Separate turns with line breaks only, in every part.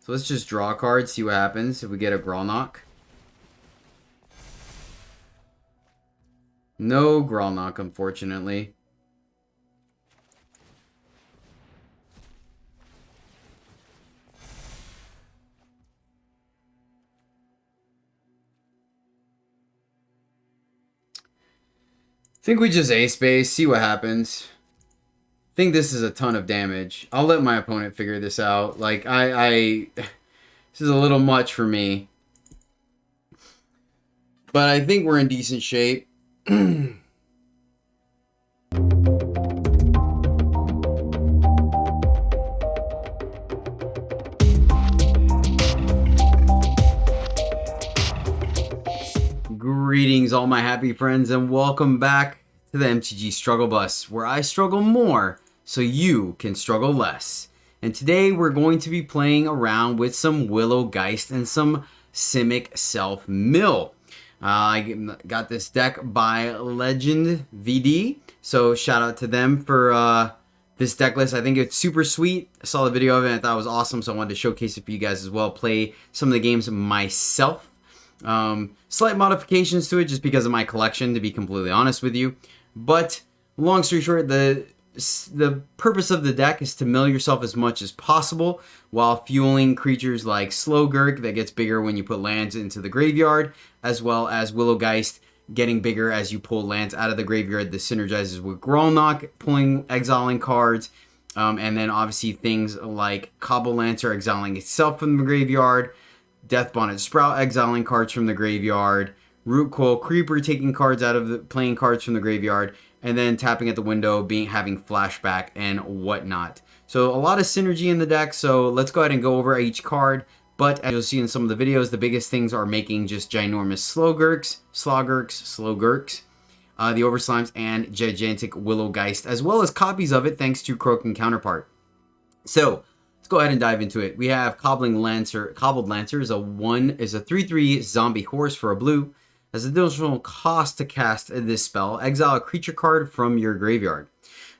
So let's just draw a card, see what happens if we get a Grolnock. No Grolnock, unfortunately. Think we just ace base, see what happens. Think this is a ton of damage. I'll let my opponent figure this out. Like, this is a little much for me. But I think we're in decent shape. Greetings, all my happy friends, and welcome back to the MTG Struggle Bus, where I struggle more so you can struggle less. And today we're going to be playing around with some Willow Geist and some Simic Self-Mill. I got this deck by Legend VD, so shout out to them for this deck list. I think it's super sweet. I saw the video of it and I thought it was awesome, so I wanted to showcase it for you guys as well. Play some of the games myself. Slight modifications to it just because of my collection, to be completely honest with you. But long story short, the purpose of the deck is to mill yourself as much as possible while fueling creatures like Slogurk that gets bigger when you put lands into the graveyard, as well as Willow Geist getting bigger as you pull lands out of the graveyard. This synergizes with Grolnock, exiling cards, and then obviously things like Cobble Lancer exiling itself from the graveyard, Death Bonnet Sprout exiling cards from the graveyard, Root Coil Creeper taking cards out of the playing cards from the graveyard, and then tapping at the window, having flashback and whatnot. So a lot of synergy in the deck. So let's go ahead and go over each card. But as you'll see in some of the videos, the biggest things are making just ginormous Slogurks, the Overslimes, and gigantic Willow Geist, as well as copies of it thanks to Croaking Counterpart. So let's go ahead and dive into it. We have Cobbled Lancer is a 3/3 zombie horse for a blue. As additional cost to cast this spell, exile a creature card from your graveyard.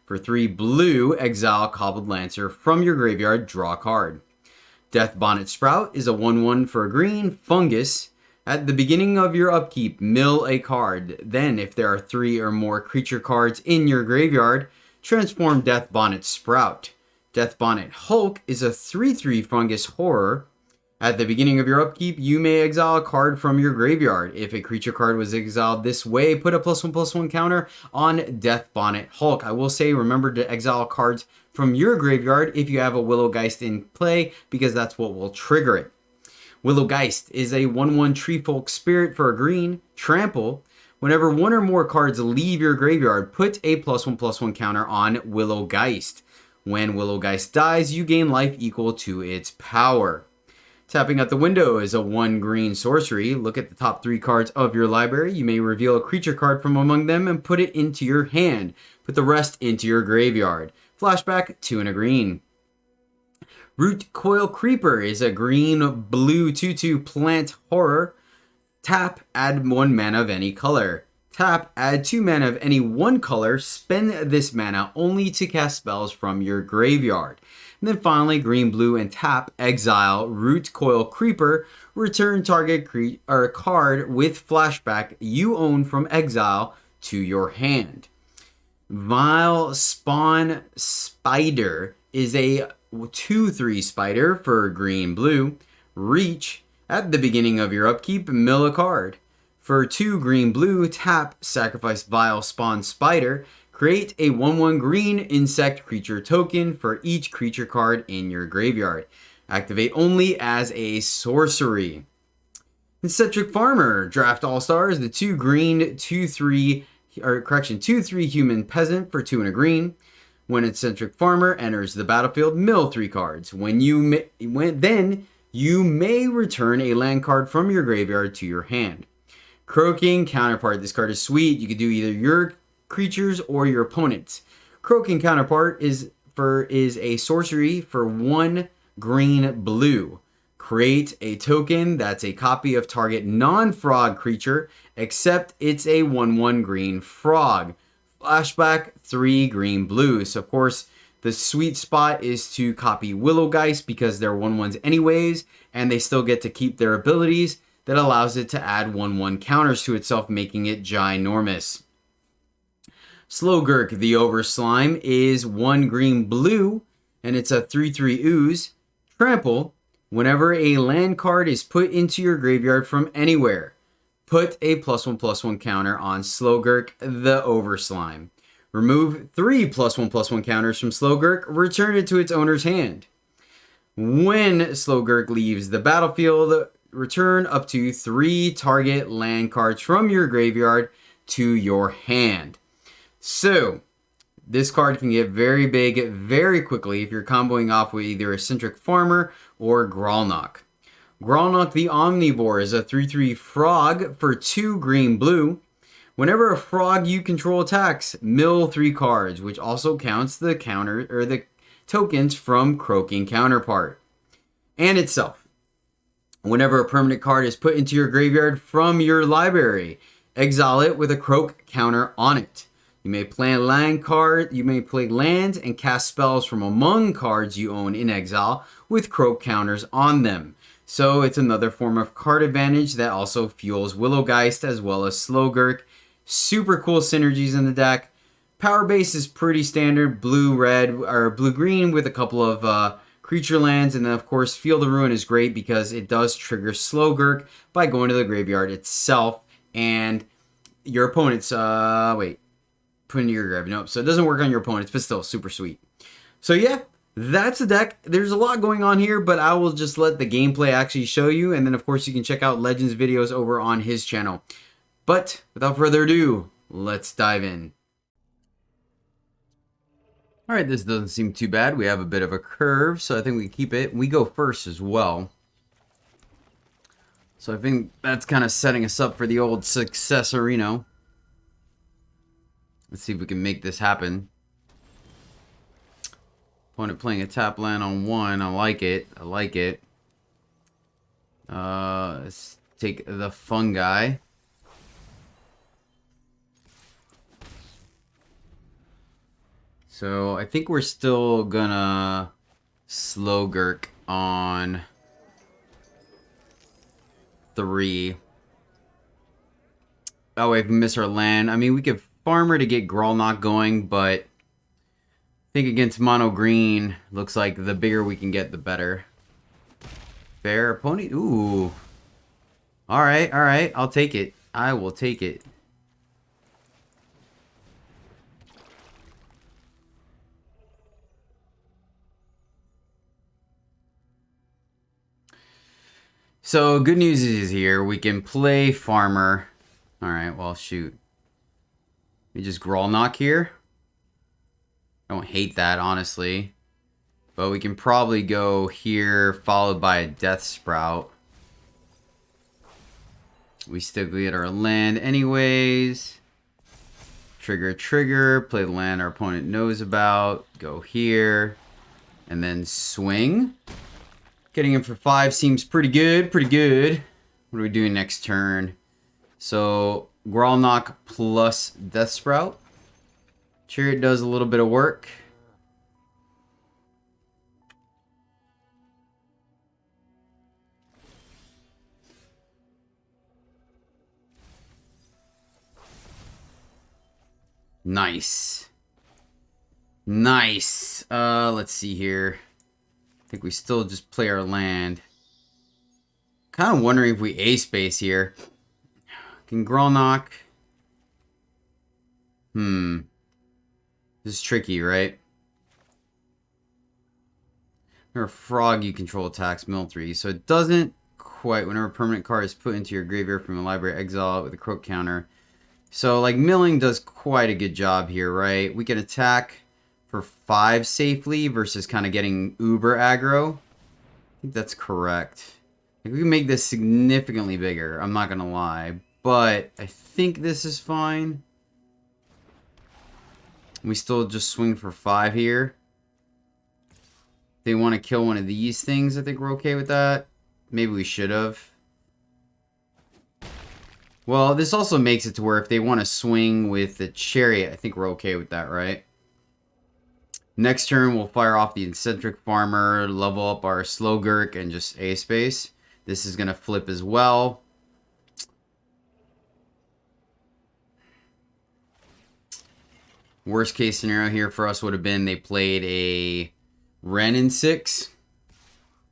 For 3 blue, exile Cobbled Lancer from your graveyard, draw a card. Death Bonnet Sprout is a 1/1 for a green fungus. At the beginning of your upkeep, mill a card. Then, if there are 3 or more creature cards in your graveyard, transform Death Bonnet Sprout. Death Bonnet Hulk is a 3/3 fungus horror. At the beginning of your upkeep, you may exile a card from your graveyard. If a creature card was exiled this way, put a +1/+1 counter on Death Bonnet Hulk. I will say, remember to exile cards from your graveyard if you have a Willow Geist in play, because that's what will trigger it. Willow Geist is a 1/1 Treefolk Spirit for a green, trample. Whenever 1 or more cards leave your graveyard, put a +1/+1 counter on Willow Geist. When Willow Geist dies, you gain life equal to its power. Tapping at the window is a 1 green sorcery. Look at the top 3 cards of your library. You may reveal a creature card from among them and put it into your hand. Put the rest into your graveyard. Flashback, 2 and a green. Root Coil Creeper is a green-blue 2/2 plant horror. Tap, add 1 mana of any color. Tap, add 2 mana of any 1 color. Spend this mana only to cast spells from your graveyard. And then finally, green, blue, and tap, exile Root Coil Creeper. Return target card with flashback you own from exile to your hand. Vile Spawn Spider is a 2/3 spider for green, blue. Reach. At the beginning of your upkeep, mill a card. For 2 green, blue, tap, sacrifice Vile Spawn Spider. Create a 1/1 green insect creature token for each creature card in your graveyard. Activate only as a sorcery. Eccentric Farmer, Draft All-Stars, the 2 green, 2/3 human peasant for 2 and a green. When Eccentric Farmer enters the battlefield, mill 3 cards. Then you may return a land card from your graveyard to your hand. Croaking Counterpart, this card is sweet. You could do either your creatures or your opponents. Croaking Counterpart is a sorcery for 1 green, blue. Create a token that's a copy of target non-frog creature, except it's a 1/1 green frog. Flashback, 3 green, blue. So of course, The sweet spot is to copy Willow Geist because they're 1/1s anyways, and they still get to keep their abilities. That allows it to add 1/1 counters to itself, making it ginormous. Slogurk, the Overslime, is 1 green blue, and it's a 3/3 ooze. Trample, whenever a land card is put into your graveyard from anywhere, put a +1/+1 counter on Slogurk, the Overslime. Remove 3 +1/+1 counters from Slogurk, return it to its owner's hand. When Slogurk leaves the battlefield, return up to 3 target land cards from your graveyard to your hand. So, this card can get very big very quickly if you're comboing off with either Eccentric Farmer or Grolnock. Grolnock the Omnivore is a 3/3 frog for 2 green blue. Whenever a frog you control attacks, mill 3 cards, which also counts the counter or the tokens from Croaking Counterpart. And itself. Whenever a permanent card is put into your graveyard from your library, exile it with a Croak counter on it. You may play lands and cast spells from among cards you own in exile with Croak counters on them. So it's another form of card advantage that also fuels Willow Geist as well as Slogurk. Super cool synergies in the deck. Power base is pretty standard, blue-red or blue-green with a couple of creature lands, and then of course Field of Ruin is great because it does trigger Slogurk by going to the graveyard itself, and your opponent's put into your graveyard. Nope, so it doesn't work on your opponents, but still super sweet. So yeah, that's the deck. There's a lot going on here, but I will just let the gameplay actually show you, and then of course you can check out Legends videos over on his channel. But without further ado, let's dive in. Alright, this doesn't seem too bad. We have a bit of a curve, so I think we can keep it. We go first as well. So I think that's kind of setting us up for the old Successorino. Let's see if we can make this happen. Opponent playing a tap land on 1. I like it. I like it. Let's take the Fungi. So I think we're still gonna Slogurk on 3. That way if we miss our land, I mean we could Farmer to get Grolnock going, but I think against mono green, looks like the bigger we can get, the better. Fair opponent. Ooh. Alright, alright. I'll take it. I will take it. So, good news is here. We can play Farmer. Alright, well, shoot. We just Grolnock here. I don't hate that, honestly. But we can probably go here, followed by a Death Sprout. We still get our land anyways. Trigger, trigger. Play the land our opponent knows about. Go here. And then swing. Getting him for 5 seems pretty good, pretty good. What are we doing next turn? So, Grolnock plus Death Sprout. Chariot does a little bit of work. Nice. Nice. Let's see here. I think we still just play our land. Kind of wondering if we A-space here. Can Grolnock. This is tricky, right? Or Frog you control attacks mill 3. So it doesn't quite. Whenever a permanent card is put into your graveyard from a library, exile it with a Croak counter. So like milling does quite a good job here, right? We can attack for 5 safely versus kind of getting uber aggro. I think that's correct. Like we can make this significantly bigger. I'm not gonna lie. But I think this is fine. We still just swing for 5 here. If they want to kill one of these things, I think we're okay with that. Maybe we should have. Well, this also makes it to where if they want to swing with the Chariot, I think we're okay with that, right? Next turn, we'll fire off the Eccentric Farmer, level up our Slogurk, and just A-Space. This is going to flip as well. Worst case scenario here for us would have been they played a Ren in 6.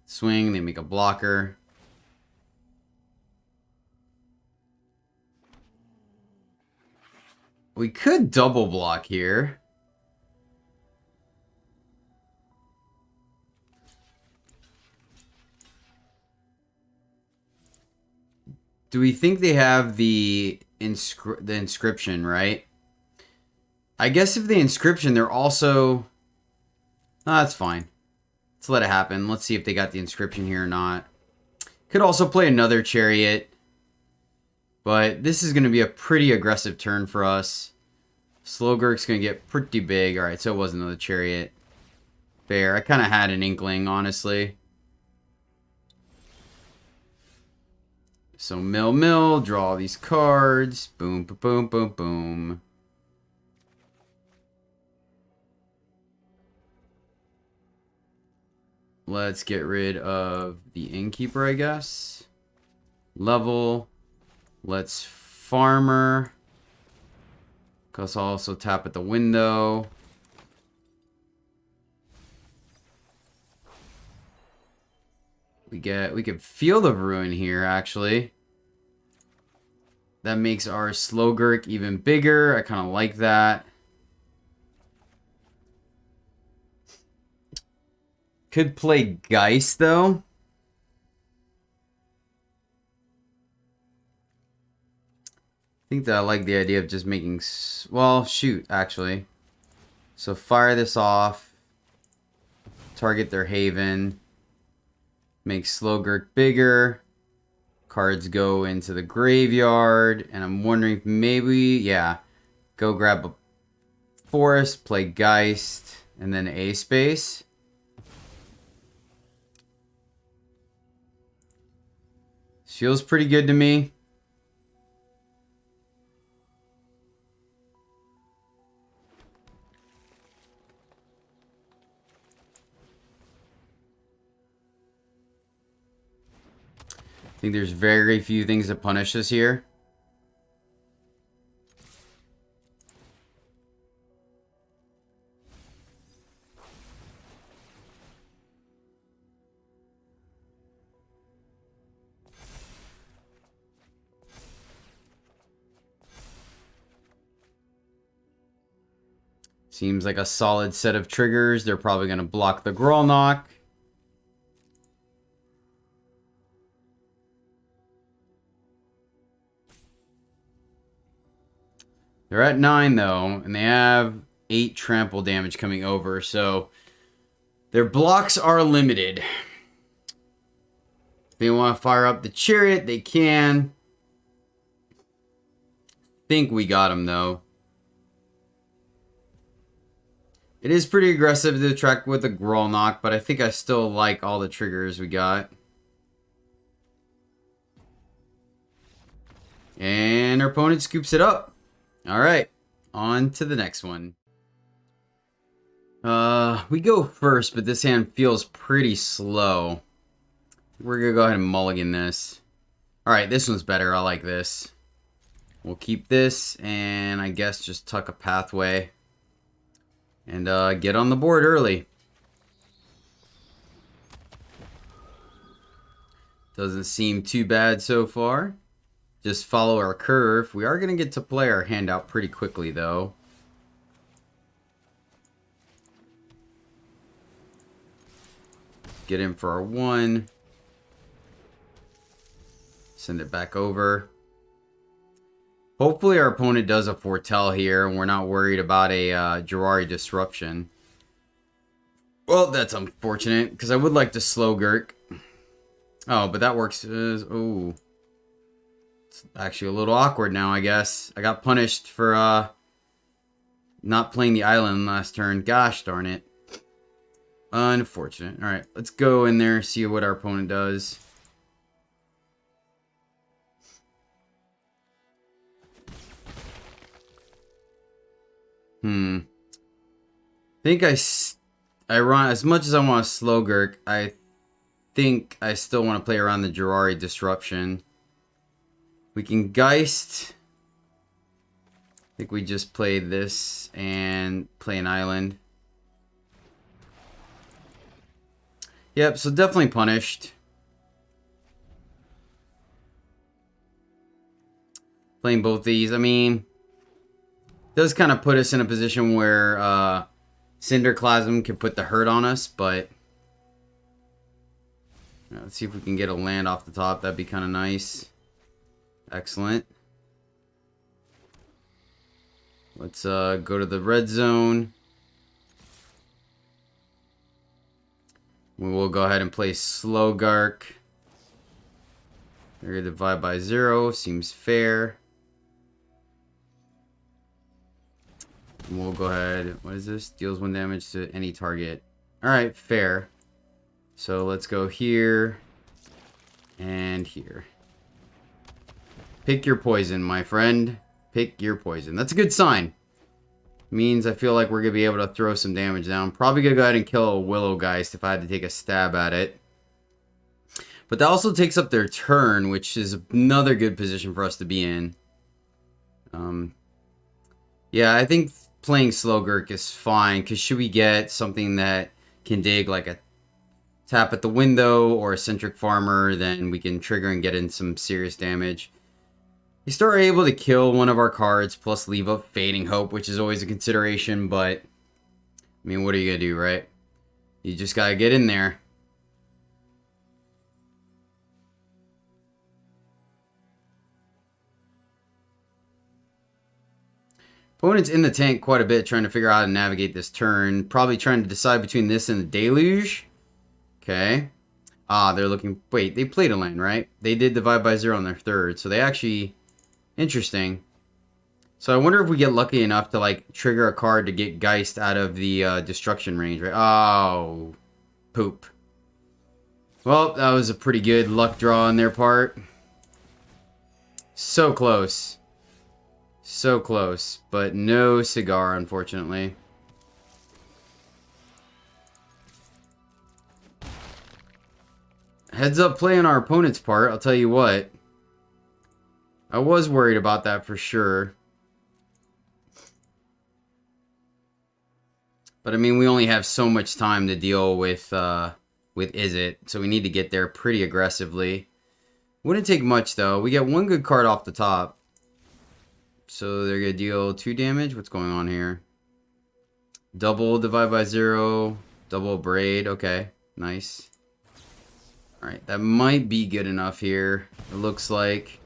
Swing, they make a blocker. We could double block here. Do we think they have the inscription, right? I guess if the inscription, they're also... Oh, that's fine. Let's let it happen. Let's see if they got the inscription here or not. Could also play another chariot. But this is going to be a pretty aggressive turn for us. Slogurk's going to get pretty big. Alright, so it was another chariot. Fair. I kind of had an inkling, honestly. So mill, draw all these cards. Boom, boom, boom, boom, boom. Let's get rid of the innkeeper, I guess. Level. Let's farmer. Because I'll also tap at the window. We could Field of Ruin here, actually. That makes our Slogurk even bigger. I kind of like that. Could play Geist, though. I think that I like the idea of just making... Well, shoot, actually. So fire this off. Target their Haven. Make Slogurk bigger. Cards go into the graveyard. And I'm wondering if maybe... Yeah. Go grab a Forest. Play Geist. And then A-Space. Feels pretty good to me. I think there's very few things that punish us here. Seems like a solid set of triggers. They're probably going to block the Grolnock. They're at 9, though, and they have 8 trample damage coming over, so their blocks are limited. If they want to fire up the chariot, they can. Think we got him, though. It is pretty aggressive to attract with a Grolnock, but I think I still like all the triggers we got. And our opponent scoops it up. Alright, on to the next one. We go first, but this hand feels pretty slow. We're gonna go ahead and mulligan this. Alright, this one's better. I like this. We'll keep this, and I guess just tuck a pathway. And get on the board early. Doesn't seem too bad so far. Just follow our curve. We are going to get to play our hand out pretty quickly, though. Get in for our 1. Send it back over. Hopefully our opponent does a Foretell here, and we're not worried about a Jwari Disruption. Well, that's unfortunate, because I would like to Slogurk. Oh, but that works. Oh. It's actually a little awkward now, I guess. I got punished for not playing the island last turn. Gosh darn it. Unfortunate. Alright, let's go in there, see what our opponent does. I think I run as much as I want a Slogurk. I think I still want to play around the Jirari Disruption. We can Geist. I think we just play this and play an island. Yep, so definitely punished. Playing both these, I mean, does kind of put us in a position where Cinderclasm can put the hurt on us, but let's see if we can get a land off the top. That'd be kind of nice. Excellent. Let's go to the red zone. We will go ahead and play Slogurk. Area divide by 0. Seems fair. And we'll go ahead. What is this? Deals 1 damage to any target. Alright, fair. So let's go here. And here. Pick your poison, my friend. Pick your poison. That's a good sign. Means I feel like we're going to be able to throw some damage down. Probably going to go ahead and kill a Willow Geist if I had to take a stab at it. But that also takes up their turn, which is another good position for us to be in. Yeah, I think playing Slogurk is fine, because should we get something that can dig like a tap at the window or a Centric Farmer, then we can trigger and get in some serious damage. You start able to kill one of our cards, plus leave up Fading Hope, which is always a consideration, but I mean, what are you going to do, right? You just got to get in there. Opponent's in the tank quite a bit, trying to figure out how to navigate this turn. Probably trying to decide between this and the Deluge. Okay. Ah, they're looking... Wait, they played a land, right? They did divide by 0 on their third, so they actually... Interesting. So I wonder if we get lucky enough to, like, trigger a card to get Geist out of the destruction range, right? Oh, poop. Well, that was a pretty good luck draw on their part. So close. So close, but no cigar, unfortunately. Heads up play on our opponent's part, I'll tell you what. I was worried about that for sure. But I mean, we only have so much time to deal with Izzet, so we need to get there pretty aggressively. Wouldn't take much though. We get one good card off the top. So they're going to deal 2 damage. What's going on here? Double divide by 0. Double braid. Okay. Nice. Alright. That might be good enough here. It looks like.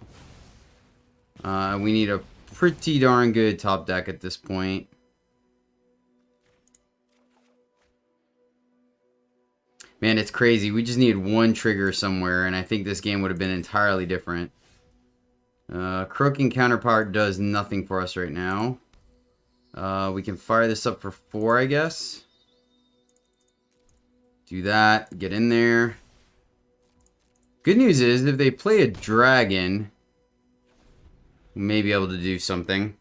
We need a pretty darn good top deck at this point. Man, it's crazy. We just needed one trigger somewhere, and I think this game would have been entirely different. Croaking Counterpart does nothing for us right now. We can fire this up for 4, I guess. Do that. Get in there. Good news is, if they play a dragon, we may be able to do something.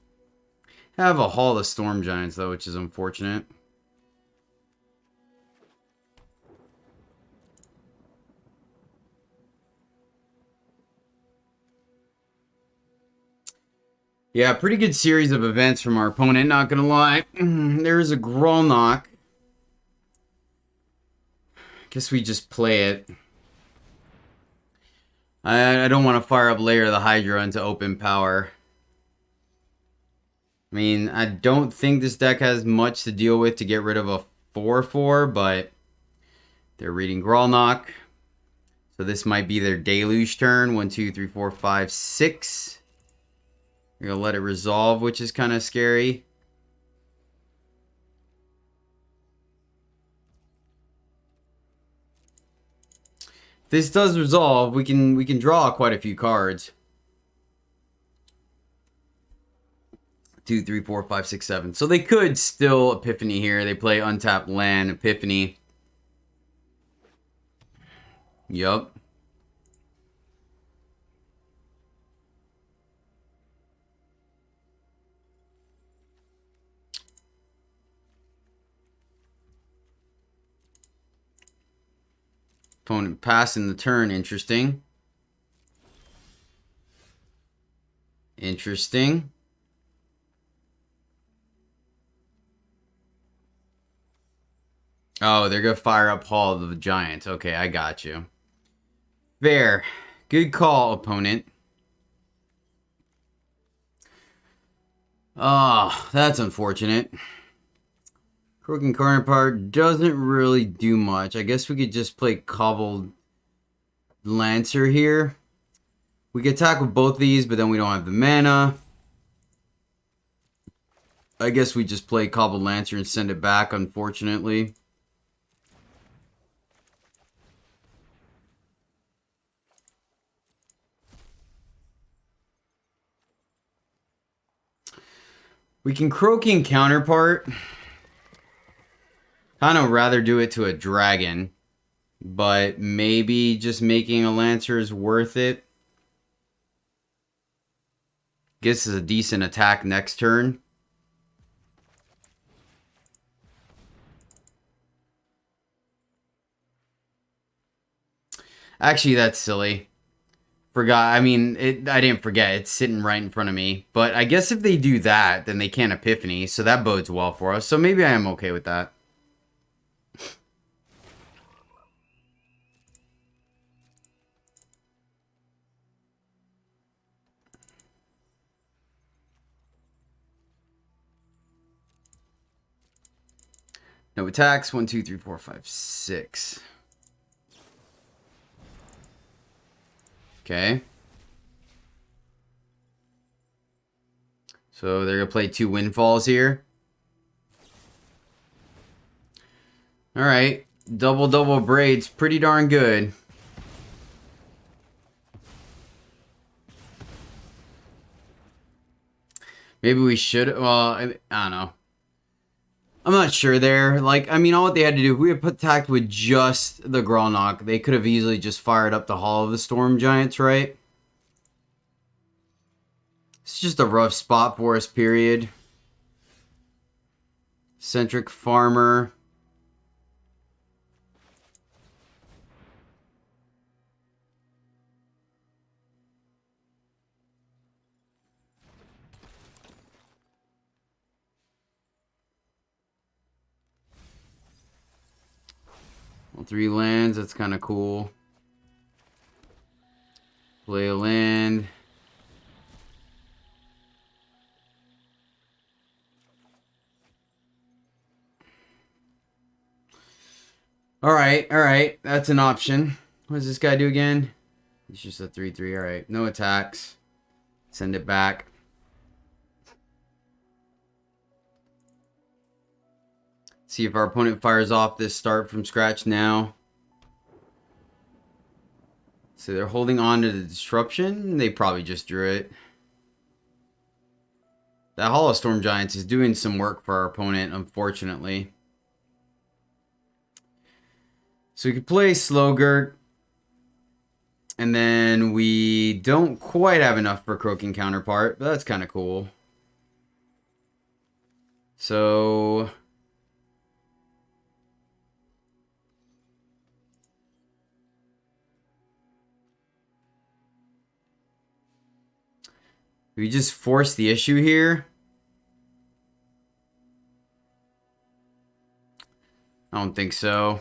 Have a Hall of Storm Giants, though, which is unfortunate. Yeah, pretty good series of events from our opponent, not gonna lie. There's a Grolnock. Guess we just play it. I don't want to fire up Lair of the Hydra into open power. I mean, I don't think this deck has much to deal with to get rid of a 4/4, but they're reading Grolnock. So this might be their Deluge turn. 1, 2, 3, 4, 5, 6. We're going to let it resolve, which is kind of scary. If this does resolve, we can draw quite a few cards. 2, 3, 4, 5, 6, 7. So they could still Epiphany here. They play untapped land, Epiphany. Yup. Opponent passing the turn. Interesting. Interesting. Oh, they're going to fire up Hall of the Giants. Okay, I got you. Fair. Good call, opponent. Oh, that's unfortunate. Croaking Counterpart doesn't really do much. I guess we could just play Cobbled Lancer here. We could attack with both these, but then we don't have the mana. I guess we just play Cobbled Lancer and send it back, unfortunately. We can Croaking Counterpart. Kind of rather do it to a dragon. But maybe just making a Lancer is worth it. Guess it's a decent attack next turn. Actually, that's silly. Forgot. I mean, I didn't forget. It's sitting right in front of me. But I guess if they do that, then they can't Epiphany. So that bodes well for us. So maybe I am okay with that. No attacks. 1, 2, 3, 4, 5, 6. Okay. So they're going to play 2 Windfalls here. Alright. Double Braids. Pretty darn good. Maybe we should... Well, I don't know. I'm not sure there. Like, I mean, all what they had to do, if we had attacked with just the Grolnock, they could have easily just fired up the Hall of the Storm Giants, right? It's just a rough spot for us, period. Centric Farmer. Well, 3 lands, that's kind of cool. Play a land. Alright. That's an option. What does this guy do again? He's just a 3/3. Alright. No attacks. Send it back. See if our opponent fires off this start from scratch now. So they're holding on to the disruption. They probably just drew it. That Hall of Storm Giants is doing some work for our opponent, unfortunately. So we could play Slogurk. And then we don't quite have enough for Croaking Counterpart, but that's kind of cool. So... we just force the issue here. I don't think so.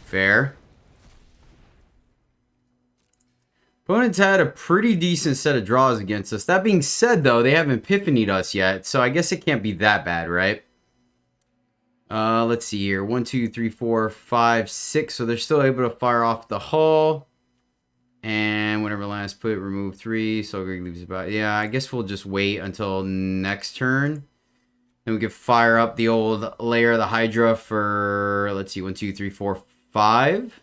Fair. Opponents had a pretty decent set of draws against us. That being said, though, they haven't Epiphanied us yet, so I guess it can't be that bad, right? Let's see here. 1, 2, 3, 4, 5, 6. So they're still able to fire off the hull. And whenever last put, remove 3. So Greg leaves about... yeah, I guess we'll just wait until next turn. Then we can fire up the old layer of the Hydra for... let's see, 1, 2, 3, 4, 5.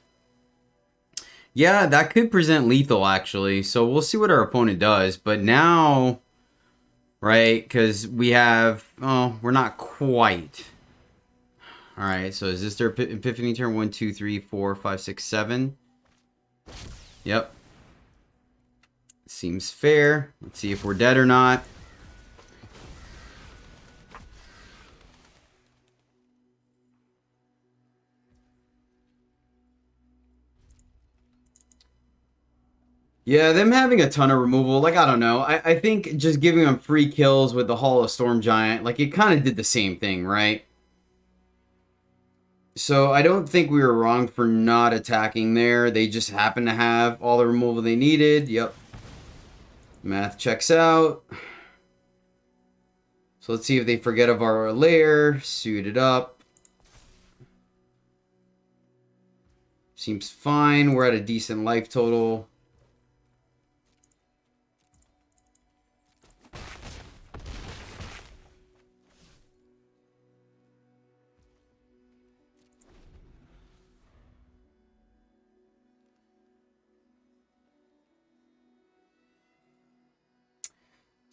Yeah, that could present lethal actually. So we'll see what our opponent does. But now, right? Because we have, oh, we're not quite. All right. So is this their epiphany turn? 1, 2, 3, 4, 5, 6, 7. Yep. Seems fair. Let's see if we're dead or not. Yeah, them having a ton of removal, like, I don't know. I think just giving them free kills with the Hall of Storm Giant, like, it kind of did the same thing, right? So I don't think we were wrong for not attacking there. They just happened to have all the removal they needed. Yep. Math checks out. So let's see if they forget of our lair. Suit it up. Seems fine. We're at a decent life total.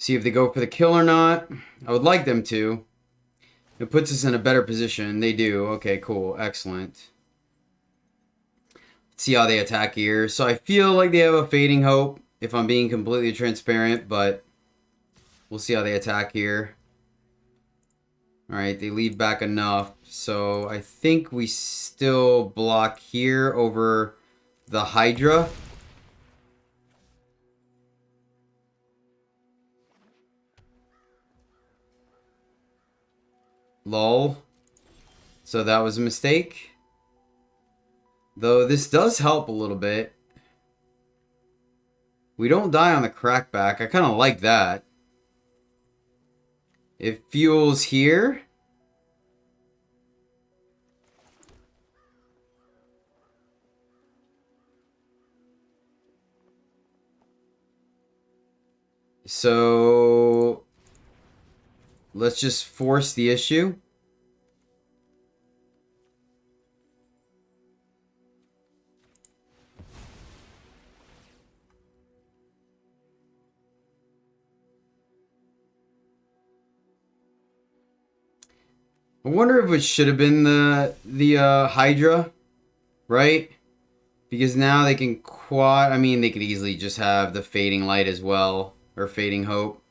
See if they go for the kill or not. I would like them to. It puts us in a better position. They do. Okay, cool. Excellent. Let's see how they attack here. So I feel like they have a fading hope, if I'm being completely transparent, but we'll see how they attack here. Alright, they leave back enough. So I think we still block here over the Hydra. Lol. So that was a mistake. Though this does help a little bit. We don't die on the crackback. I kind of like that. It fuels here. So let's just force the issue. I wonder if it should have been the Hydra, right? Because now they can quad. I mean, they could easily just have the Fading Light as well, or Fading Hope.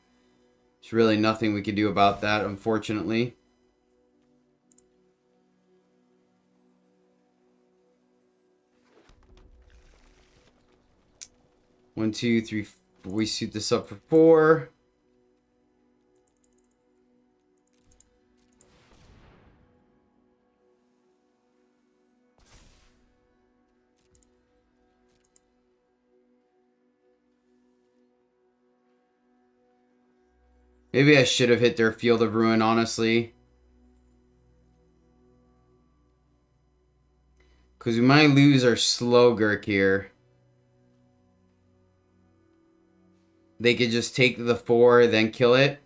There's really nothing we can do about that, unfortunately. One, two, three. We suit this up for 4. Maybe I should have hit their Field of Ruin, honestly. Because we might lose our Slogurk here. They could just take the 4, then kill it.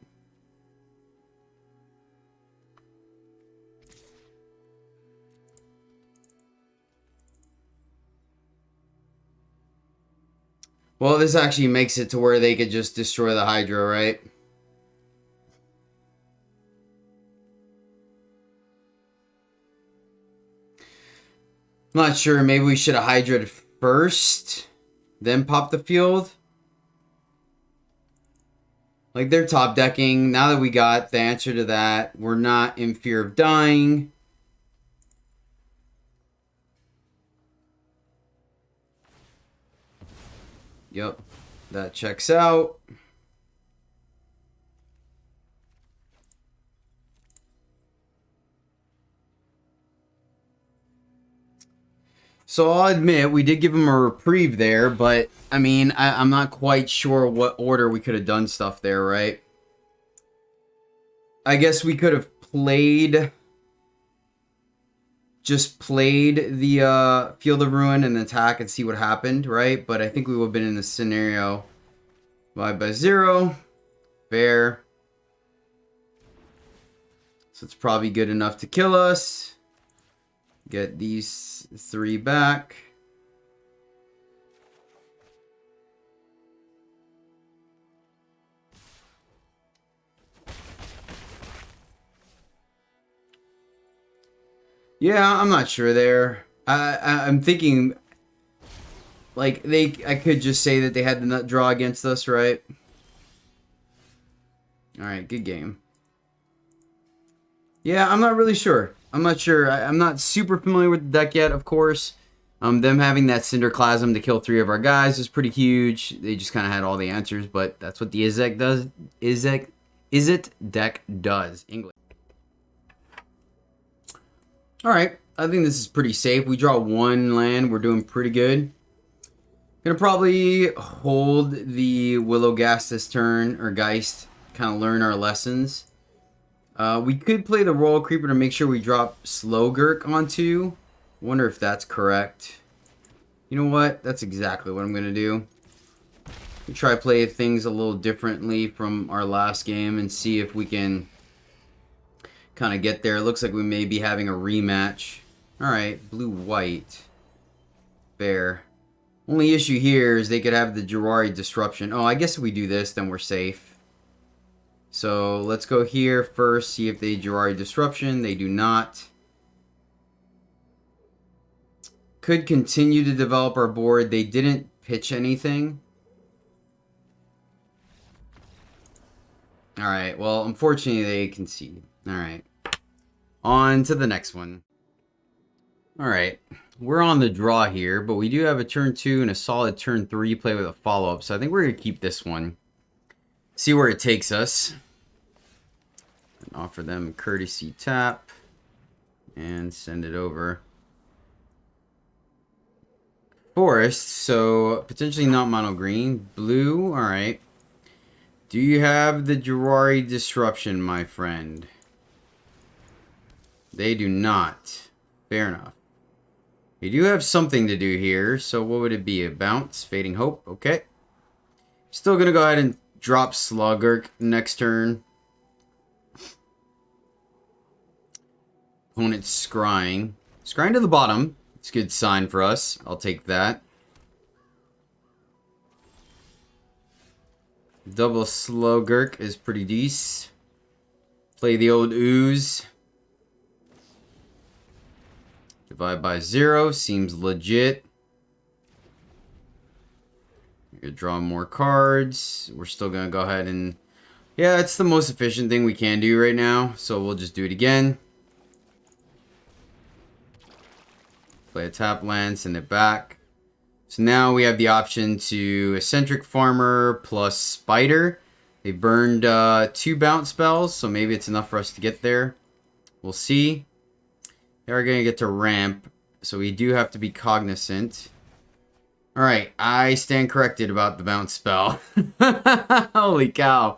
Well, this actually makes it to where they could just destroy the Hydra, right? Not sure. Maybe we should have Hydra'd first, then pop the field. Like, they're top decking. Now that we got the answer to that, we're not in fear of dying. Yep, that checks out. So I'll admit, we did give him a reprieve there, but, I mean, I'm not quite sure what order we could have done stuff there, right? I guess we could have played... Just played the Field of Ruin and attack and see what happened, right? But I think we would have been in this scenario. 5 by 0. Fair. So it's probably good enough to kill us. Get these 3 back. Yeah, I'm not sure there. I'm thinking, like, I could just say that they had the nut draw against us, right? Alright, good game. Yeah, I'm not really sure. I'm not sure. I'm not super familiar with the deck yet, of course. Them having that Cinderclasm to kill 3 of our guys is pretty huge. They just kind of had all the answers, but that's what the Izzet does. Izzet deck does. English. Alright, I think this is pretty safe. We draw 1 land. We're doing pretty good. Gonna probably hold the Willow Geist this turn, or Geist, kind of learn our lessons. We could play the Royal Creeper to make sure we drop Slogurk onto. Wonder if that's correct. You know what? That's exactly what I'm going to do. We try to play things a little differently from our last game and see if we can kind of get there. It looks like we may be having a rematch. Alright, blue-white. Fair. Only issue here is they could have the Jawari Disruption. Oh, I guess if we do this, then we're safe. So let's go here first, see if they Jawari Disruption. They do not. Could continue to develop our board. They didn't pitch anything. Alright, well, unfortunately they concede. Alright. On to the next one. Alright, we're on the draw here, but we do have a turn 2 and a solid turn 3 play with a follow-up, so I think we're going to keep this one. See where it takes us. And offer them a courtesy tap. And send it over. Forest, so potentially not mono green. Blue, alright. Do you have the Jawari Disruption, my friend? They do not. Fair enough. You do have something to do here, so what would it be? A bounce? Fading Hope? Okay. Still gonna go ahead and drop Slogurk next turn. Opponent's scrying. Scrying to the bottom. It's a good sign for us. I'll take that. Double Slogurk is pretty decent. Play the old ooze. Divide by 0 seems legit. We're gonna draw more cards. We're still gonna go ahead and... Yeah, it's the most efficient thing we can do right now. So we'll just do it again. Play a tap land, send it back. So now we have the option to Eccentric Farmer plus Spider. They burned 2 bounce spells, so maybe it's enough for us to get there. We'll see. They are going to get to ramp, so we do have to be cognizant. Alright, I stand corrected about the bounce spell. Holy cow.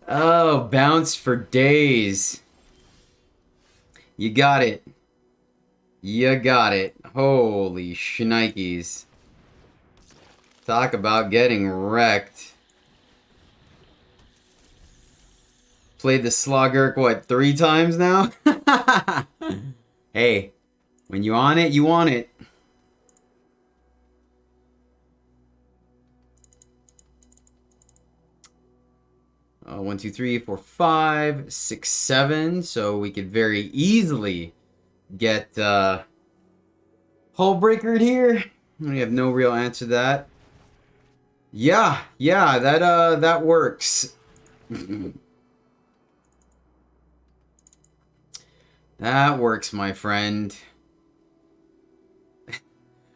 Oh, bounce for days. You got it. You got it. Holy shnikes. Talk about getting wrecked. Played the Slogurk, what, 3 times now? Hey, when you on it, you want it. One, two, three, four, 5, 6, 7. So we could very easily get Hullbreakered here. We have no real answer to that. Yeah, that works. That works, my friend. I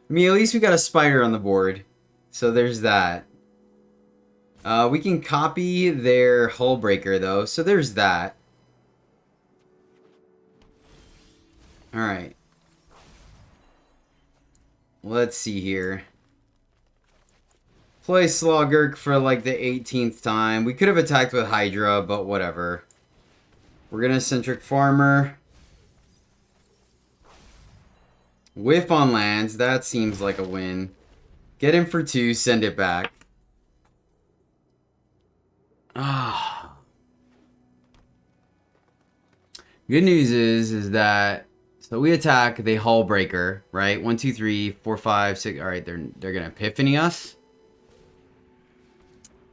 mean, at least we got a spider on the board. So there's that. We can copy their Hullbreaker, though. So there's that. Alright. Let's see here. Play Slogurk for like the 18th time. We could have attacked with Hydra, but whatever. We're going to Eccentric Farmer. Whiff on lands. That seems like a win. Get him for 2. Send it back. Ah. Good news is that so we attack, they Hullbreaker, right? 1, 2, 3, 4, 5, 6. All right, they're gonna Epiphany us.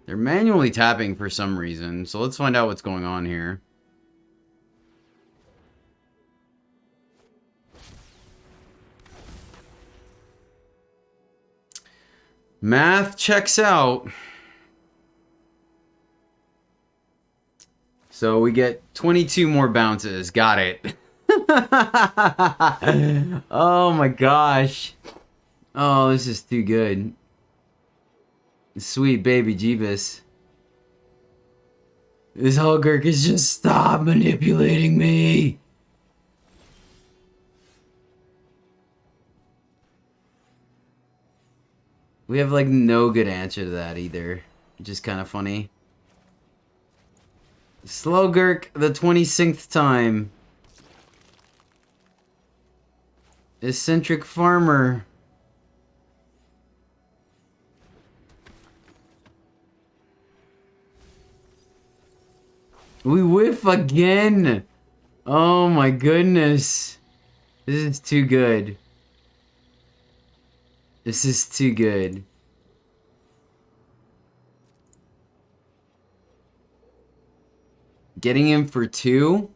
They're manually tapping for some reason, so let's find out what's going on here. Math checks out. So we get 22 more bounces. Got it. Oh my gosh. Oh, this is too good. Sweet baby Jeebus. This Slogurk is just stop manipulating me. We have like no good answer to that either. Which is kind of funny. Slogurk the 26th time. Eccentric farmer. We whiff again. Oh my goodness. This is too good. This is too good. Getting him for 2?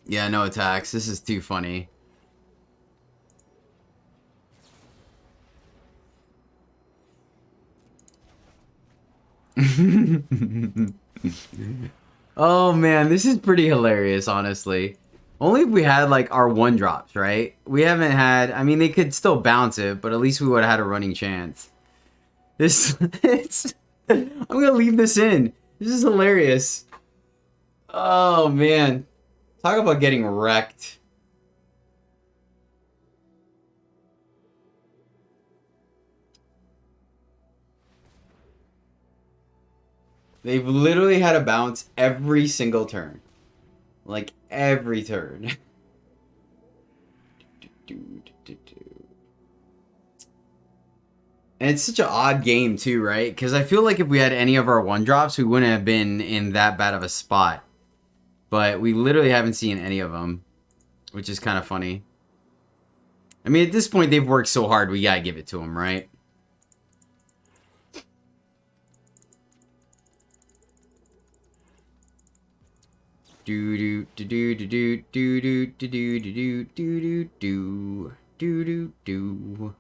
Yeah, no attacks. This is too funny. Oh man, this is pretty hilarious, honestly. Only if we had like our 1-drops, right? We haven't had, I mean, they could still bounce it, but at least we would have had a running chance. I'm gonna leave this in. This is hilarious. Oh man. Talk about getting wrecked. They've literally had a bounce every single turn. Like, every turn. And it's such an odd game, too, right? Because I feel like if we had any of our 1-drops, we wouldn't have been in that bad of a spot. But we literally haven't seen any of them. Which is kind of funny. I mean, at this point, they've worked so hard, we gotta give it to them, right? Do do do do do do do do do do do do do do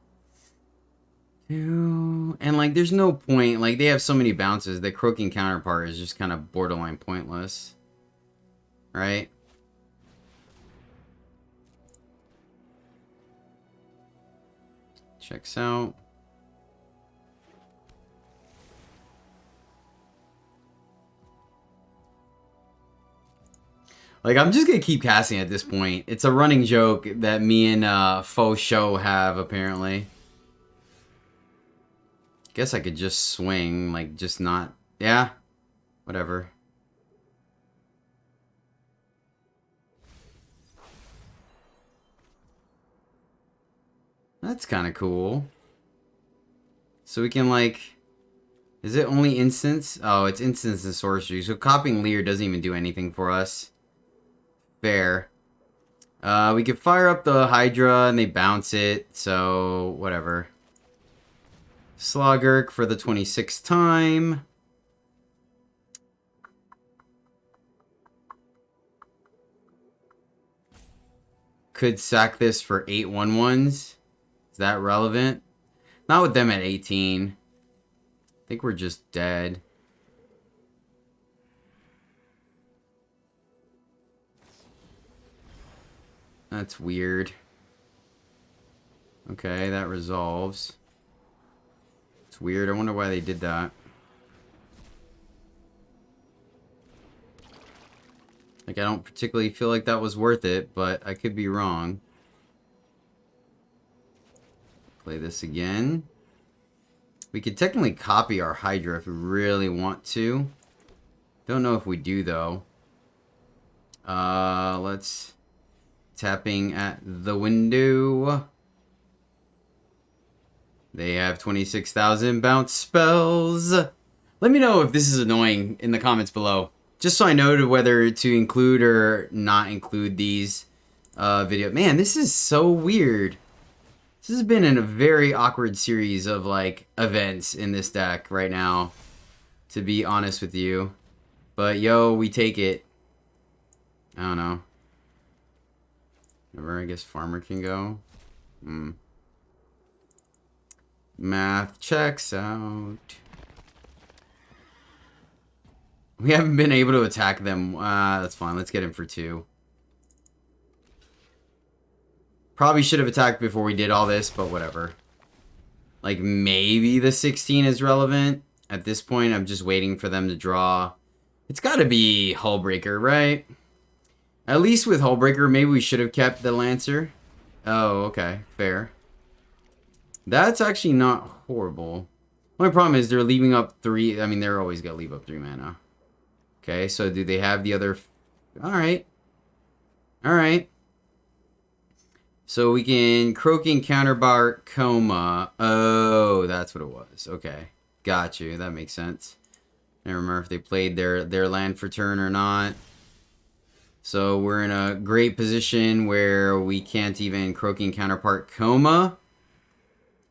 do. And like, there's no point. Like, they have so many bounces. The croaking counterpart is just kind of borderline pointless, right? Checks out. Like, I'm just gonna keep casting at this point. It's a running joke that me and Faux Show have, apparently. Guess I could just swing, like, just not... Yeah, whatever. That's kind of cool. So we can, like... Is it only instants? Oh, it's instants and sorcery. So copying Leer doesn't even do anything for us. Fair. We could fire up the Hydra and they bounce it, so whatever. Slogurk for the 26th time. Could sack this for 8 1/1s. Is that relevant? Not with them at 18. I think we're just dead. That's weird. Okay, that resolves. It's weird. I wonder why they did that. Like, I don't particularly feel like that was worth it, but I could be wrong. Play this again. We could technically copy our Hydra if we really want to. Don't know if we do, though. Let's... Tapping at the window. They have 26,000 bounce spells. Let me know if this is annoying in the comments below. Just so I know whether to include or not include these videos. Man, this is so weird. This has been in a very awkward series of, like, events in this deck right now. To be honest with you. But, yo, we take it. I don't know. Whatever, I guess Farmer can go. Math checks out. We haven't been able to attack them. That's fine. Let's get him for 2. Probably should have attacked before we did all this, but whatever. Like, maybe the 16 is relevant. At this point, I'm just waiting for them to draw. It's got to be Hullbreaker, right? At least with Hullbreaker, maybe we should have kept the Lancer. Oh, okay. Fair. That's actually not horrible. Only problem is they're leaving up 3. I mean, they're always going to leave up 3 mana. Okay, so do they have the other... Alright. Alright. So we can Croaking Counterbar Coma. Oh, that's what it was. Okay. Got you. That makes sense. I don't remember if they played their land for turn or not. So we're in a great position where we can't even Croaking Counterpart Coma.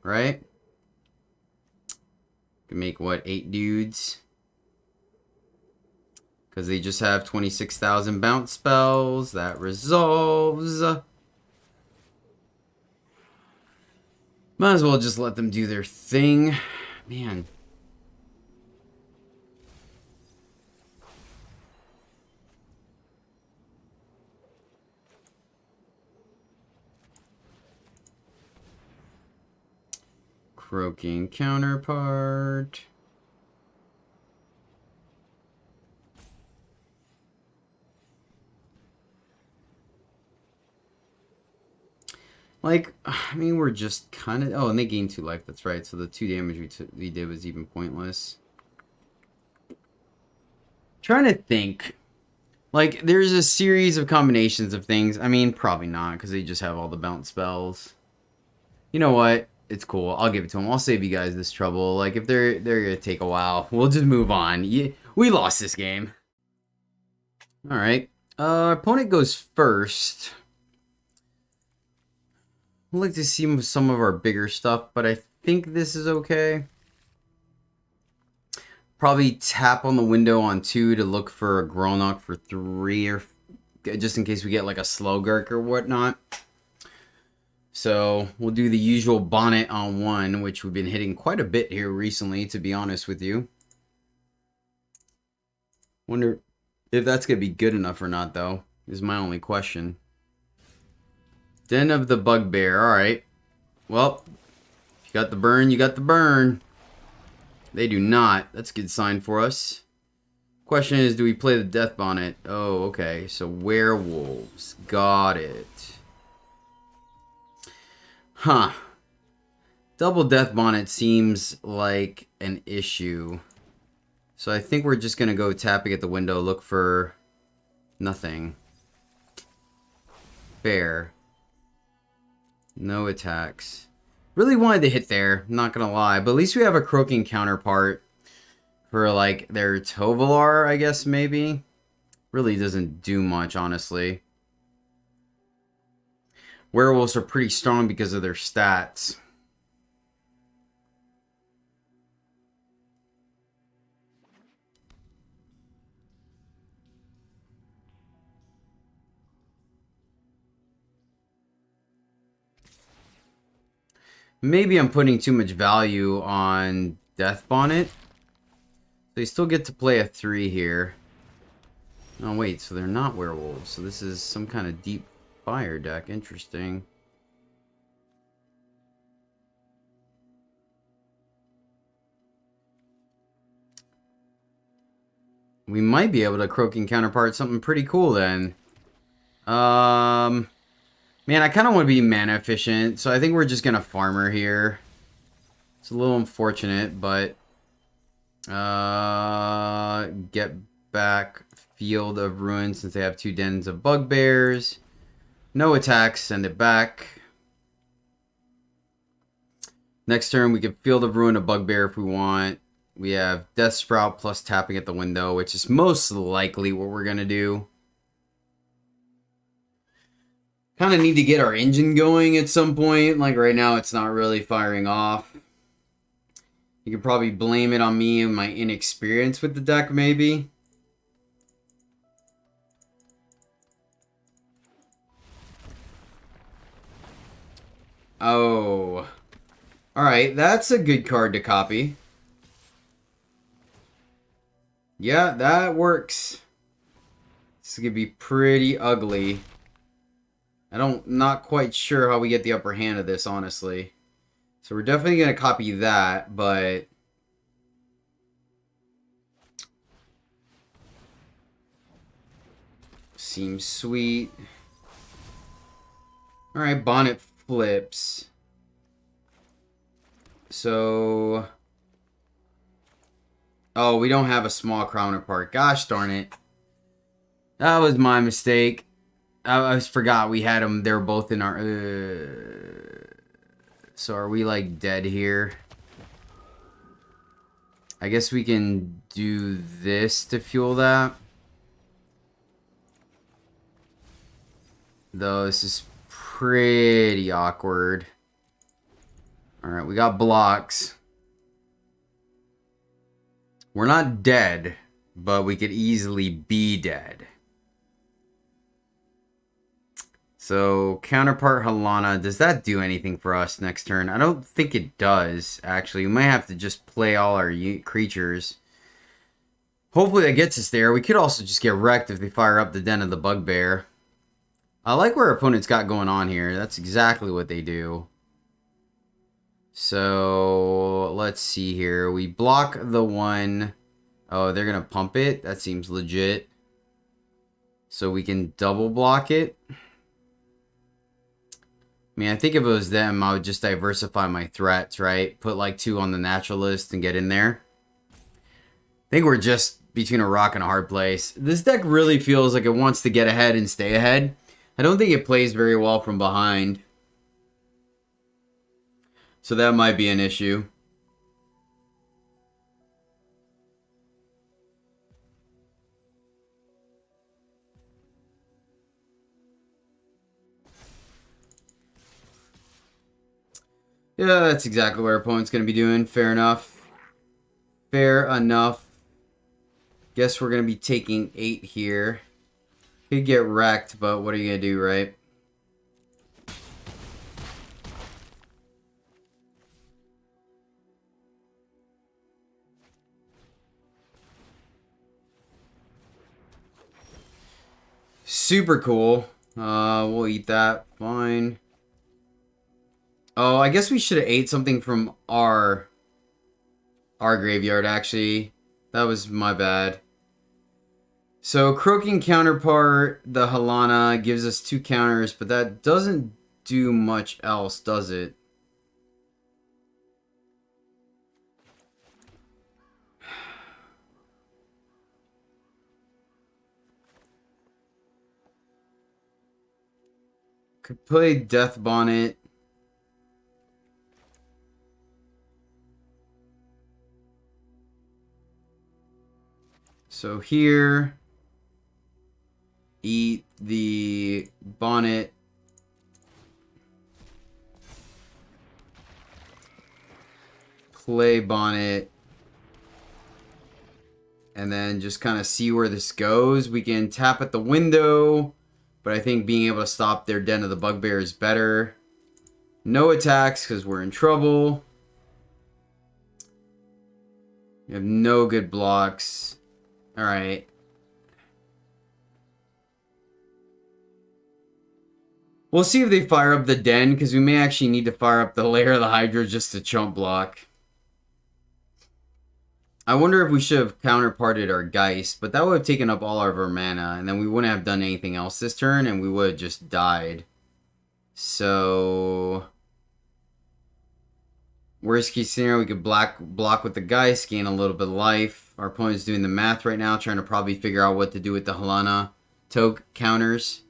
Right? Can make, what, 8 dudes? Because they just have 26,000 bounce spells. That resolves. Might as well just let them do their thing. Man. Croaking Counterpart. Like, I mean, we're just kind of... Oh, and they gained 2 life. That's right. So the 2 damage we did was even pointless. Trying to think. Like, there's a series of combinations of things. I mean, probably not, because they just have all the bounce spells. You know what? It's cool. I'll give it to them. I'll save you guys this trouble. Like, if they're going to take a while, we'll just move on. Yeah, we lost this game. All right. Our opponent goes first. I'd like to see some of our bigger stuff, but I think this is okay. Probably tap on the window on 2 to look for a Grolnock for 3, or just in case we get like a Slogurk or whatnot. So we'll do the usual bonnet on 1, which we've been hitting quite a bit here recently, to be honest with you. Wonder if that's going to be good enough or not, though, is my only question. Den of the Bugbear. Alright. Well, you got the burn, you got the burn. They do not. That's a good sign for us. Question is, do we play the Death Bonnet? Oh, okay. So werewolves. Got it. Huh. Double Death Bonnet seems like an issue. So I think we're just going to go tapping at the window, look for nothing. Fair. No attacks. Really wanted to hit there, not gonna lie. But at least we have a Croaking Counterpart for, like, their Tovolar, I guess, maybe. Really doesn't do much, honestly. Werewolves are pretty strong because of their stats. Maybe I'm putting too much value on Death Bonnet. They still get to play a 3 here. Oh, wait, so they're not werewolves. So this is some kind of deep fire deck. Interesting. We might be able to Croaking Counterpart something pretty cool then. Man, I kind of want to be mana efficient, so I think we're just going to farmer here. It's a little unfortunate, but... get back Field of Ruin since they have 2 dens of bugbears. No attacks, send it back. Next turn, we can Field of Ruin a bugbear if we want. We have Death Sprout plus tapping at the window, which is most likely what we're going to do. Kind of need to get our engine going at some point. Like right now, it's not really firing off. You could probably blame it on me and my inexperience with the deck, maybe. Oh. Alright, that's a good card to copy. Yeah, that works. This is going to be pretty ugly. Not quite sure how we get the upper hand of this, honestly. So we're definitely going to copy that, but... Seems sweet. Alright, Bonnet flips. So... Oh, we don't have a small counterpart. Gosh darn it. That was my mistake. I forgot we had them. They were both in our... So are we, like, dead here? I guess we can do this to fuel that. Though this is pretty awkward. Alright, we got blocks. We're not dead, but we could easily be dead. So, counterpart Halana, does that do anything for us next turn? I don't think it does, actually. We might have to just play all our creatures. Hopefully that gets us there. We could also just get wrecked if they fire up the Den of the Bugbear. I like what our opponent's got going on here. That's exactly what they do. So, let's see here. We block the one. Oh, they're going to pump it? That seems legit. So we can double block it. I mean, I think if it was them, I would just diversify my threats, right? Put like 2 on the natural list and get in there. I think we're just between a rock and a hard place. This deck really feels like it wants to get ahead and stay ahead. I don't think it plays very well from behind. So that might be an issue. Yeah, that's exactly what our opponent's going to be doing. Fair enough. Fair enough. Guess we're going to be taking 8 here. Could get wrecked, but what are you going to do, right? Super cool. We'll eat that. Fine. Oh, I guess we should have ate something from our graveyard, actually. That was my bad. So, Croaking counterpart, the Halana, gives us 2 counters, but that doesn't do much else, does it? Could play Death Bonnet. So here, eat the Bonnet. Play Bonnet. And then just kind of see where this goes. We can tap at the window, but I think being able to stop their Den of the Bugbear is better. No attacks because we're in trouble. We have no good blocks. Alright. We'll see if they fire up the Den, because we may actually need to fire up the Lair of the Hydra just to chump block. I wonder if we should have counterparted our Geist, but that would have taken up all of our mana, and then we wouldn't have done anything else this turn, and we would have just died. So... worst case scenario, we could block with the Geist, gain a little bit of life. Our opponent's doing the math right now, trying to probably figure out what to do with the Halana Toke counters.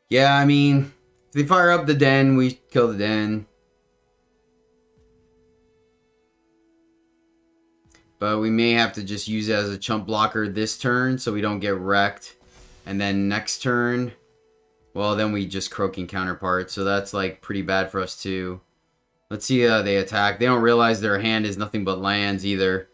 Yeah, I mean, if they fire up the Den, we kill the Den. But we may have to just use it as a chump blocker this turn so we don't get wrecked. And then next turn, well, then we just Croaking counterpart. So that's like pretty bad for us too. Let's see how they attack. They don't realize their hand is nothing but lands either.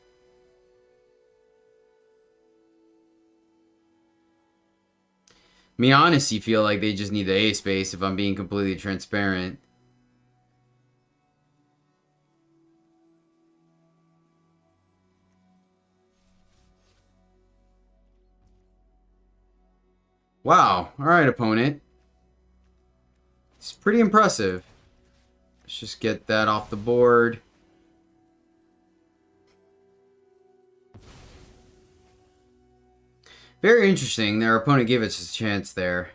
Me honestly feel like they just need the A space if I'm being completely transparent. Wow. Alright, opponent. It's pretty impressive. Let's just get that off the board. Very interesting. Their opponent gave us a chance there.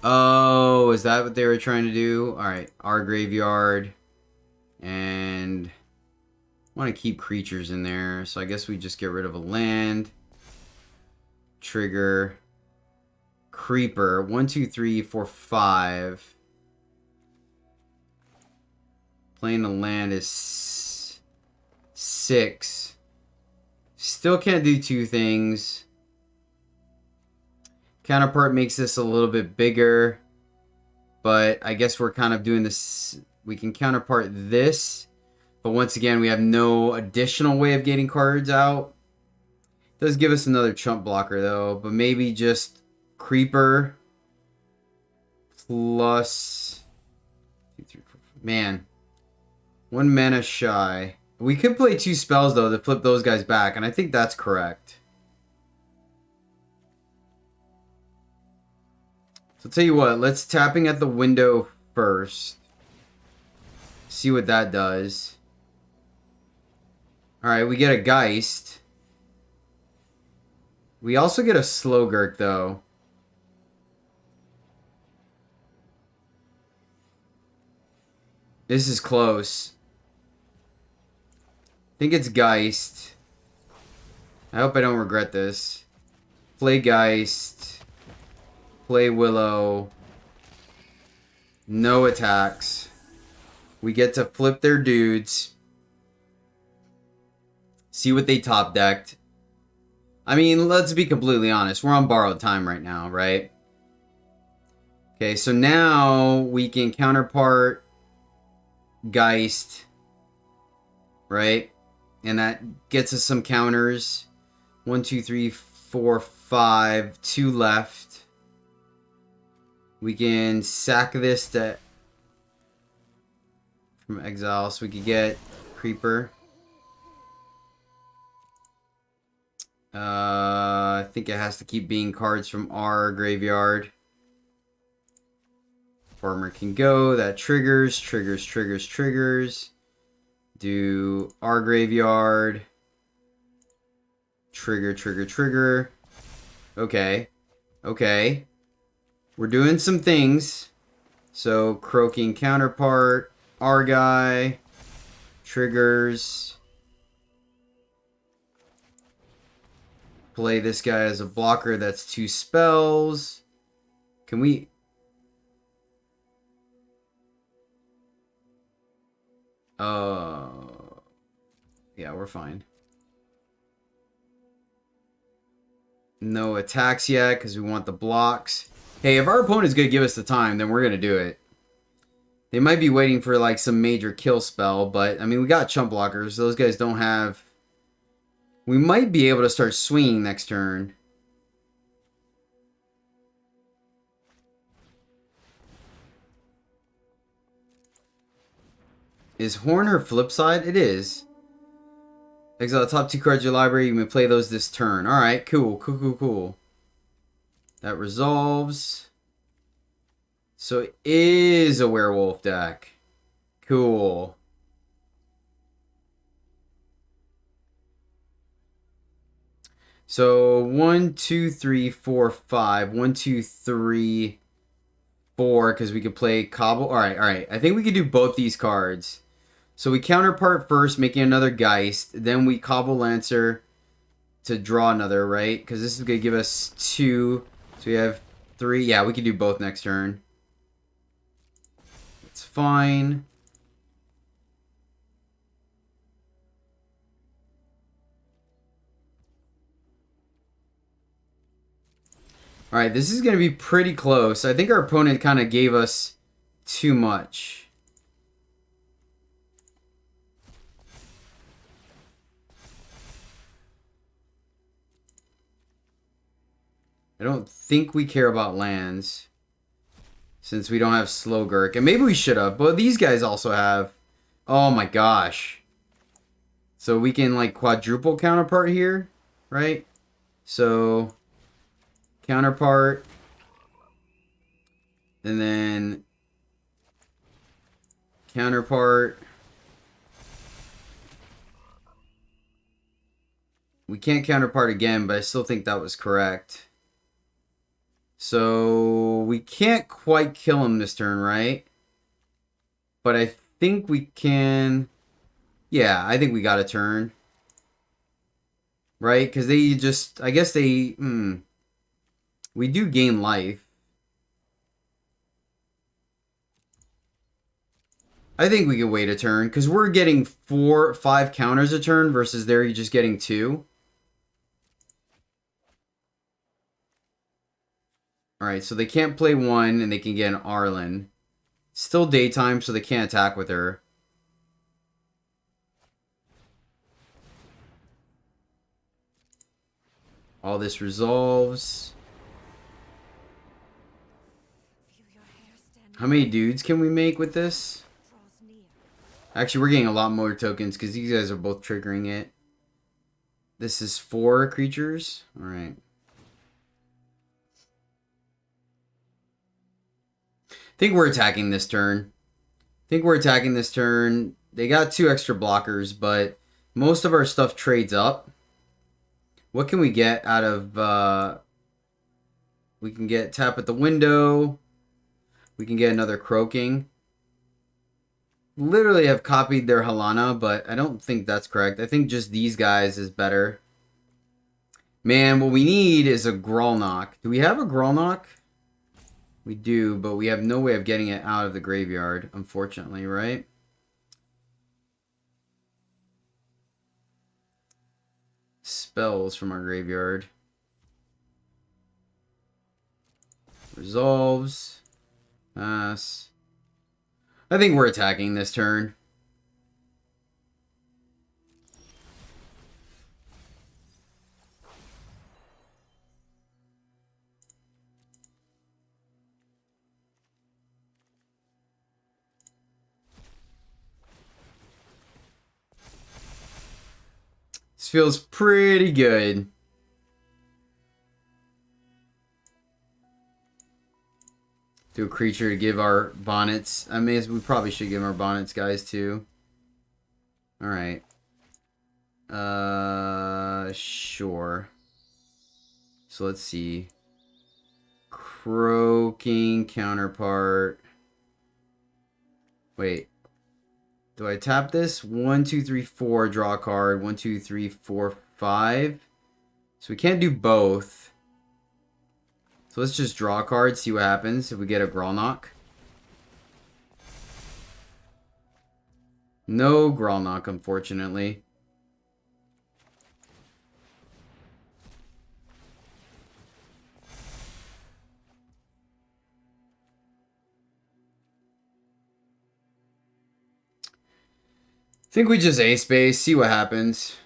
Oh, is that what they were trying to do? Alright, our graveyard. And I want to keep creatures in there. So I guess we just get rid of a land. Trigger. Creeper. 1, 2, 3, 4, 5. Playing a land is 6. Still can't do 2 things. Counterpart makes this a little bit bigger. But I guess we're kind of doing this. We can counterpart this. But once again, we have no additional way of getting cards out. Does give us another chump blocker though. But maybe just Creeper plus 2, 3, 4, 5. Man, 1 mana shy. We could play 2 spells though to flip those guys back, and I think that's correct. So tell you what, let's tapping at the window first. See what that does. Alright, we get a Geist. We also get a Slogurk though. This is close. I think it's Geist. I hope I don't regret this. Play Geist. Play Willow. No attacks. We get to flip their dudes. See what they top decked. I mean, let's be completely honest. We're on borrowed time right now, right? Okay, so now we can counterpart Geist, right? And that gets us some counters. 1, 2, 3, 4, 5. 2 left. We can sack this to from exile, so we could get Creeper. I think it has to keep being cards from our graveyard. Farmer can go. That triggers. Do our graveyard. Trigger. Okay. We're doing some things. So, croaking counterpart. Our guy. Triggers. Play this guy as a blocker. That's 2 spells. Can we... yeah, we're fine. No attacks yet, because we want the blocks. Hey, if our opponent's going to give us the time, then we're going to do it. They might be waiting for, like, some major kill spell, but, I mean, we got chump blockers. Those guys don't have... We might be able to start swinging next turn. Is Horner flip side? It is. Exile the top 2 cards of your library. You may play those this turn. Alright, cool. That resolves. So it is a werewolf deck. Cool. So 1, 2, 3, 4, 5. 1, 2, 3, 4. Because we could play Cobble. Alright. I think we could do both these cards. So we counterpart first, making another Geist. Then we Cobble Lancer to draw another, right? Because this is going to give us 2. So we have 3. Yeah, we can do both next turn. It's fine. Alright, this is going to be pretty close. I think our opponent kind of gave us too much. I don't think we care about lands. Since we don't have Slogurk. And maybe we should have. But these guys also have... Oh my gosh. So we can like quadruple counterpart here. Right? So... Counterpart. And then... Counterpart. We can't counterpart again, but I still think that was correct. So, we can't quite kill him this turn, right? But I think we can... Yeah, I think we got a turn. Right? Because they just... I guess they... We do gain life. I think we can wait a turn. Because we're getting 5 counters a turn versus they're just getting 2. Alright, so they can't play 1 and they can get an Arlen. Still daytime, so they can't attack with her. All this resolves. How many dudes can we make with this? Actually, we're getting a lot more tokens because these guys are both triggering it. This is 4 creatures. Alright. I think we're attacking this turn. They got 2 extra blockers, but most of our stuff trades up. What can we get out of... we can get Tap at the Window. We can get another Croaking. Literally have copied their Halana, but I don't think that's correct. I think just these guys is better. Man, what we need is a Grolnock. Do we have a Grolnock? We do, but we have no way of getting it out of the graveyard, unfortunately, right? Spells from our graveyard. Resolves. Pass. I think we're attacking this turn. This feels pretty good. Do a creature to give our bonnets. I mean, we probably should give our bonnets guys too. Alright. Sure. So let's see. Croaking counterpart. Wait. Do I tap this? 1, 2, 3, 4, draw a card. 1, 2, 3, 4, 5. So we can't do both. So let's just draw a card, see what happens if we get a Grolnock. No Grolnock, unfortunately. I think we just ace base, see what happens.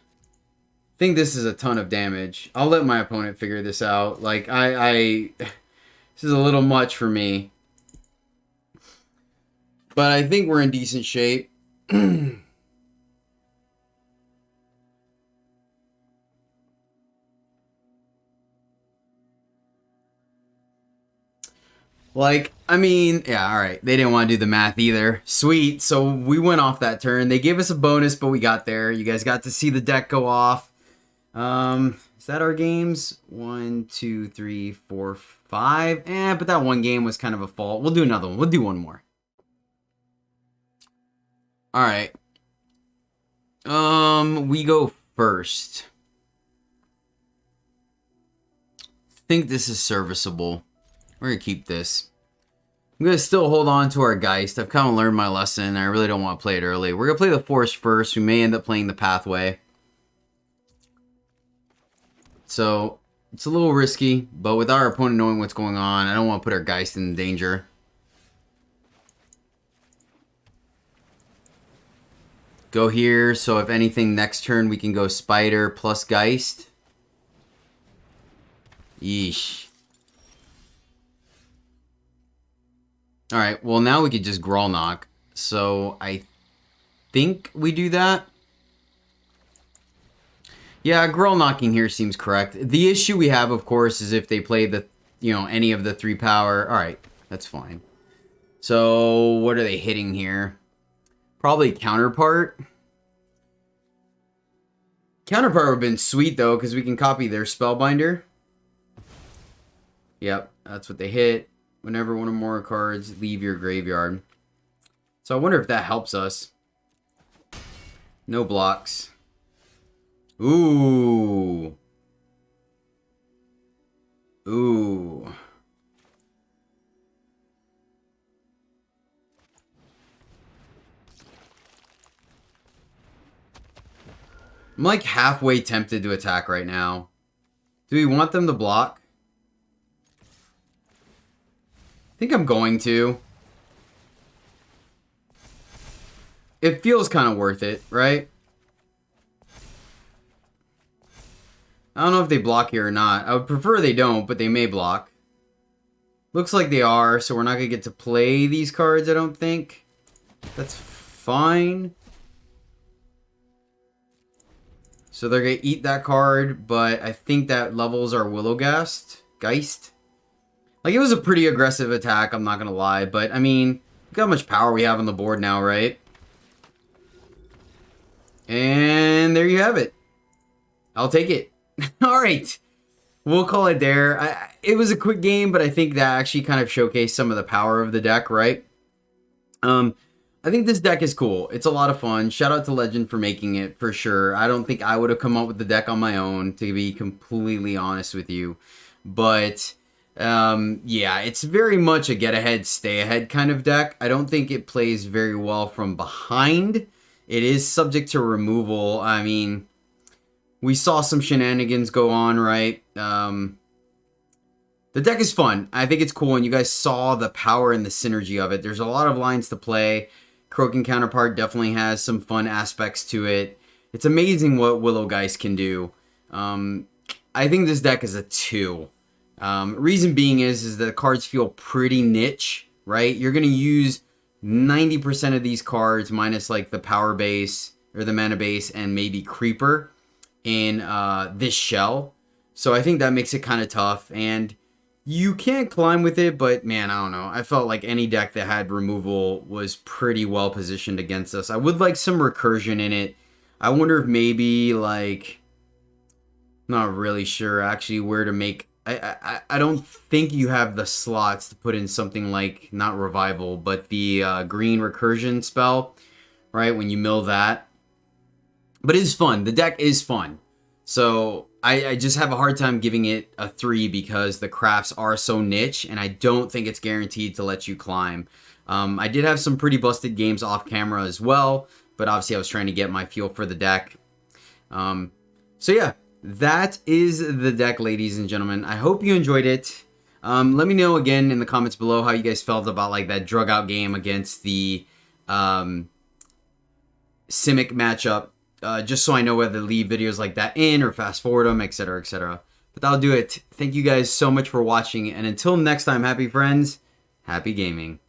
I think this is a ton of damage. I'll let my opponent figure this out. Like, this is a little much for me. But I think we're in decent shape. Like, I mean, yeah, alright. They didn't want to do the math either. Sweet. So we went off that turn. They gave us a bonus, but we got there. You guys got to see the deck go off. Is that our games? 1, 2, 3, 4, 5. But that one game was kind of a fault. We'll do another one. We'll do one more. Alright. We go first. I think this is serviceable. We're going to keep this. I'm going to still hold on to our Geist. I've kind of learned my lesson. I really don't want to play it early. We're going to play the Forest first. We may end up playing the Pathway. So, It's a little risky, but with our opponent knowing what's going on, I don't want to put our Geist in danger. Go here, so if anything, next turn we can go Spider plus Geist. Yeesh. Alright, well now we could just Grolnock. So I think we do that. Yeah, Grolnocking here seems correct. The issue we have, of course, is if they play the, any of the 3 power. Alright, that's fine. So what are they hitting here? Probably Counterpart. Counterpart would have been sweet, though, because we can copy their Spellbinder. Yep, that's what they hit. Whenever one or more cards leave your graveyard. So I wonder if that helps us. No blocks. Ooh. Ooh. I'm like halfway tempted to attack right now. Do we want them to block? I think I'm going to. It feels kind of worth it, right? I don't know if they block here or not. I would prefer they don't, but they may block. Looks like they are, so we're not going to get to play these cards, I don't think. That's fine. So they're going to eat that card, but I think that levels our Willow Geist. Like, it was a pretty aggressive attack, I'm not going to lie. But, I mean, look how much power we have on the board now, right? And there you have it. I'll take it. All right. We'll call it there. It was a quick game, but I think that actually kind of showcased some of the power of the deck, right? I think this deck is cool. It's a lot of fun. Shout out to Legend for making it, for sure. I don't think I would have come up with the deck on my own, to be completely honest with you. But, yeah, it's very much a get-ahead, stay-ahead kind of deck. I don't think it plays very well from behind. It is subject to removal. I mean, we saw some shenanigans go on, right? The deck is fun. I think it's cool, and you guys saw the power and the synergy of it. There's a lot of lines to play. Croaking Counterpart definitely has some fun aspects to it. It's amazing what Willow Geist can do. I think this deck is a 2. Reason being is that the cards feel pretty niche, right? You're going to use 90% of these cards minus like the power base or the mana base and maybe Creeper in this shell. So I think that makes it kind of tough, and you can't climb with it, but man, I don't know. I felt like any deck that had removal was pretty well positioned against us. I would like some recursion in it. I wonder if maybe like, not really sure actually where to make. I don't think you have the slots to put in something like, not revival, but the green recursion spell, right? When you mill that. But it is fun. The deck is fun. So I just have a hard time giving it a 3 because the crafts are so niche, and I don't think it's guaranteed to let you climb. I did have some pretty busted games off camera as well, but obviously I was trying to get my feel for the deck. So yeah, that is the deck, ladies and gentlemen. I hope you enjoyed it. Let me know again in the comments below how you guys felt about like that drug out game against the Simic matchup. Just so I know whether to leave videos like that in or fast forward them, etc., etc. But that'll do it. Thank you guys so much for watching, and until next time, happy friends, happy gaming.